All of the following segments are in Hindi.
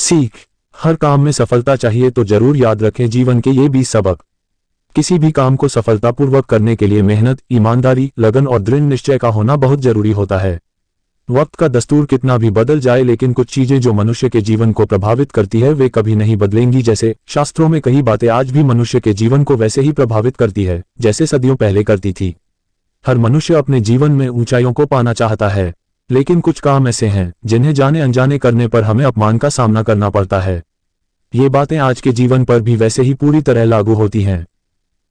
सीख। हर काम में सफलता चाहिए तो जरूर याद रखें जीवन के ये 20 सबक। किसी भी काम को सफलतापूर्वक करने के लिए मेहनत, ईमानदारी, लगन और दृढ़ निश्चय का होना बहुत जरूरी होता है। वक्त का दस्तूर कितना भी बदल जाए लेकिन कुछ चीजें जो मनुष्य के जीवन को प्रभावित करती है वे कभी नहीं बदलेंगी। जैसे शास्त्रों में कई बातें आज भी मनुष्य के जीवन को वैसे ही प्रभावित करती है जैसे सदियों पहले करती थी। हर मनुष्य अपने जीवन में ऊंचाइयों को पाना चाहता है, लेकिन कुछ काम ऐसे हैं जिन्हें जाने अनजाने करने पर हमें अपमान का सामना करना पड़ता है। ये बातें आज के जीवन पर भी वैसे ही पूरी तरह लागू होती हैं।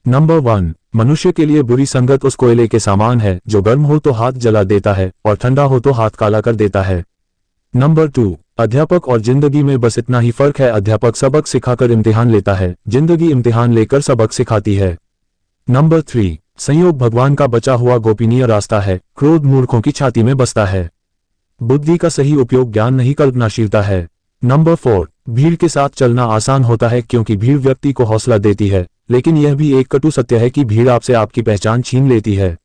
नंबर 1, मनुष्य के लिए बुरी संगत उस कोयले के समान है जो गर्म हो तो हाथ जला देता है और ठंडा हो तो हाथ काला कर देता है। नंबर 2, अध्यापक और जिंदगी में बस इतना ही फर्क है, अध्यापक सबक सिखाकर इम्तिहान लेता है, जिंदगी इम्तिहान लेकर सबक सिखाती है। नंबर 3, संयोग भगवान का बचा हुआ गोपनीय रास्ता है, क्रोध मूर्खों की छाती में बसता है। बुद्धि का सही उपयोग ज्ञान नहीं कल्पनाशीलता है। नंबर 4, भीड़ के साथ चलना आसान होता है क्योंकि भीड़ व्यक्ति को हौसला देती है, लेकिन यह भी एक कटु सत्य है कि भीड़ आपसे आपकी पहचान छीन लेती है।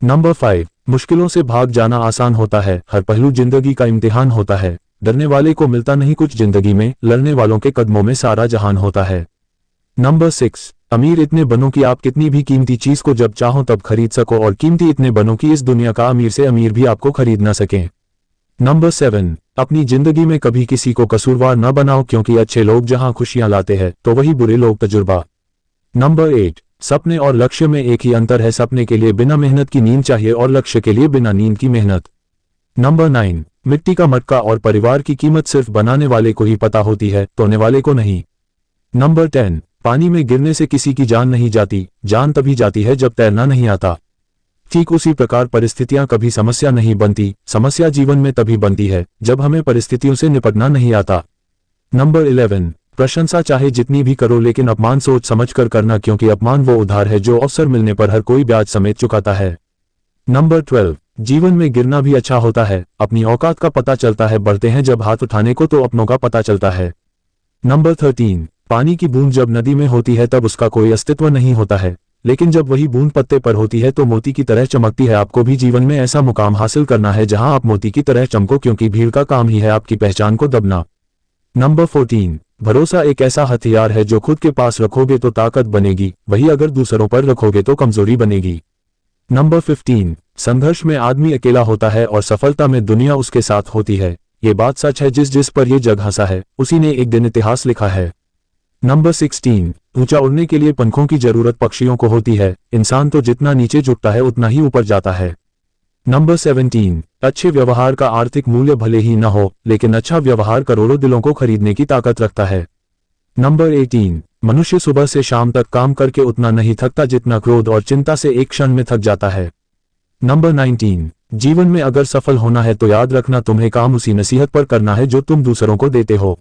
नंबर 5, मुश्किलों से भाग जाना आसान होता है, हर पहलू जिंदगी का इम्तिहान होता है, डरने वाले को मिलता नहीं कुछ जिंदगी में, लड़ने वालों के कदमों में सारा जहान होता है। नंबर 6, अमीर इतने बनो कि आप कितनी भी कीमती चीज को जब चाहो तब खरीद सको और कीमती इतने बनो कि इस दुनिया का अमीर से अमीर भी आपको खरीद न सके। नंबर 7, अपनी जिंदगी में कभी किसी को कसूरवार न बनाओ क्योंकि अच्छे लोग जहां खुशियां लाते हैं तो वही बुरे लोग तजुर्बा। नंबर 8, सपने और लक्ष्य में एक ही अंतर है, सपने के लिए बिना मेहनत की नींद चाहिए और लक्ष्य के लिए बिना नींद की मेहनत। नंबर 9, मिट्टी का मटका और परिवार की कीमत सिर्फ बनाने वाले को ही पता होती है, तोड़ने वाले को नहीं। नंबर 10, पानी में गिरने से किसी की जान नहीं जाती, जान तभी जाती है जब तैरना नहीं आता। ठीक उसी प्रकार परिस्थितियां कभी समस्या नहीं बनती, समस्या जीवन में तभी बनती है जब हमें परिस्थितियों से निपटना नहीं आता। नंबर 11, प्रशंसा चाहे जितनी भी करो लेकिन अपमान सोच समझ कर करना क्योंकि अपमान वो उधार है जो अवसर मिलने पर हर कोई ब्याज समेत चुकाता है। नंबर 12, जीवन में गिरना भी अच्छा होता है, अपनी औकात का पता चलता है, बढ़ते हैं जब हाथ उठाने को तो अपनों का पता चलता है। नंबर 13, पानी की बूंद जब नदी में होती है तब उसका कोई अस्तित्व नहीं होता है, लेकिन जब वही बूंद पत्ते पर होती है तो मोती की तरह चमकती है। आपको भी जीवन में ऐसा मुकाम हासिल करना है जहां आप मोती की तरह चमको क्योंकि भीड़ का काम ही है आपकी पहचान को दबना। नंबर 14, भरोसा एक ऐसा हथियार है जो खुद के पास रखोगे तो ताकत बनेगी, वही अगर दूसरों पर रखोगे तो कमजोरी बनेगी। नंबर 15, संघर्ष में आदमी अकेला होता है और सफलता में दुनिया उसके साथ होती है। ये बात सच है, जिस जिस पर ये जग हंसा है उसी ने एक दिन इतिहास लिखा है। नंबर 16, ऊंचा उड़ने के लिए पंखों की जरूरत पक्षियों को होती है, इंसान तो जितना नीचे झुकता है उतना ही ऊपर जाता है। नंबर 17, अच्छे व्यवहार का आर्थिक मूल्य भले ही न हो लेकिन अच्छा व्यवहार करोड़ों दिलों को खरीदने की ताकत रखता है। नंबर 18, मनुष्य सुबह से शाम तक काम करके उतना नहीं थकता जितना क्रोध और चिंता से एक क्षण में थक जाता है। नंबर 19, जीवन में अगर सफल होना है तो याद रखना तुम्हें काम उसी नसीहत पर करना है जो तुम दूसरों को देते हो।